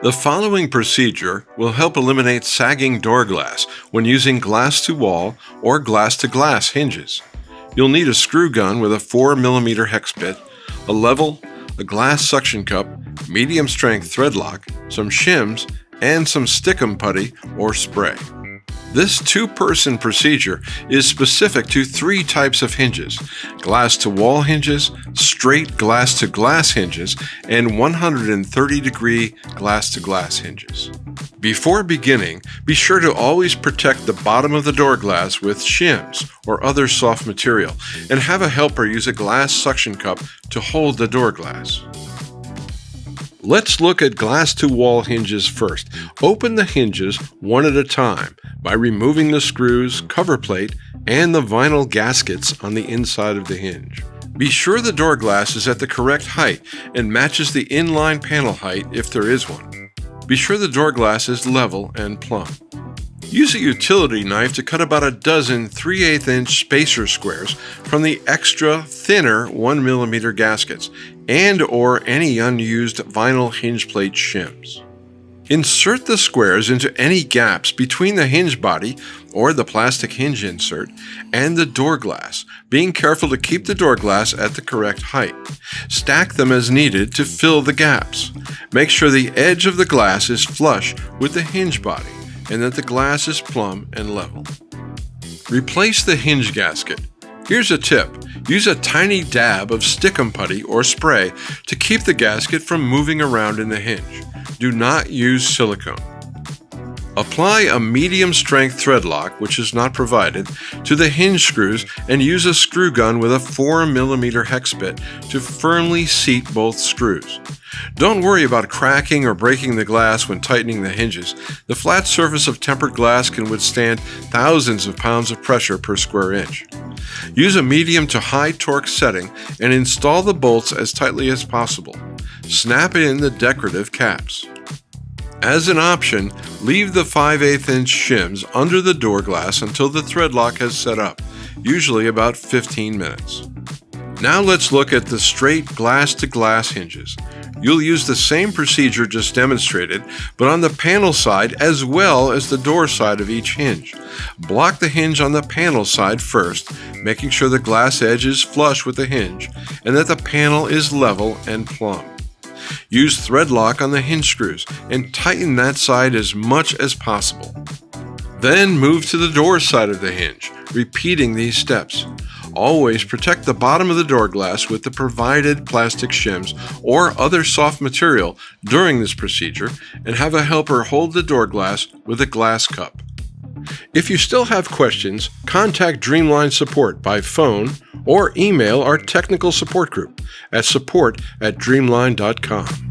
The following procedure will help eliminate sagging door glass when using glass-to-wall or glass-to-glass hinges. You'll need a screw gun with a 4mm hex bit, a level, a glass suction cup, medium-strength thread lock, some shims, and some stickum putty or spray. This two-person procedure is specific to 3 types of hinges: glass-to-wall hinges, straight glass-to-glass hinges, and 130-degree glass-to-glass hinges. Before beginning, be sure to always protect the bottom of the door glass with shims or other soft material, and have a helper use a glass suction cup to hold the door glass. Let's look at glass-to-wall hinges first. Open the hinges one at a time by removing the screws, cover plate, and the vinyl gaskets on the inside of the hinge. Be sure the door glass is at the correct height and matches the inline panel height if there is one. Be sure the door glass is level and plumb. Use a utility knife to cut about a dozen 3/8-inch spacer squares from the extra thinner 1mm gaskets and/or any unused vinyl hinge plate shims. Insert the squares into any gaps between the hinge body or the plastic hinge insert and the door glass, being careful to keep the door glass at the correct height. Stack them as needed to fill the gaps. Make sure the edge of the glass is flush with the hinge body and that the glass is plumb and level. Replace the hinge gasket. Here's a tip. Use a tiny dab of stickum putty or spray to keep the gasket from moving around in the hinge. Do not use silicone. Apply a medium-strength thread lock, which is not provided, to the hinge screws and use a screw gun with a 4mm hex bit to firmly seat both screws. Don't worry about cracking or breaking the glass when tightening the hinges. The flat surface of tempered glass can withstand thousands of pounds of pressure per square inch. Use a medium to high torque setting and install the bolts as tightly as possible. Snap in the decorative caps. As an option, leave the 5/8-inch shims under the door glass until the thread lock has set up, usually about 15 minutes. Now let's look at the straight glass-to-glass hinges. You'll use the same procedure just demonstrated, but on the panel side as well as the door side of each hinge. Block the hinge on the panel side first, making sure the glass edge is flush with the hinge and that the panel is level and plumb. Use thread lock on the hinge screws and tighten that side as much as possible. Then move to the door side of the hinge, repeating these steps. Always protect the bottom of the door glass with the provided plastic shims or other soft material during this procedure, and have a helper hold the door glass with a glass cup. If you still have questions, contact DreamLine Support by phone or email our technical support group at support@dreamline.com.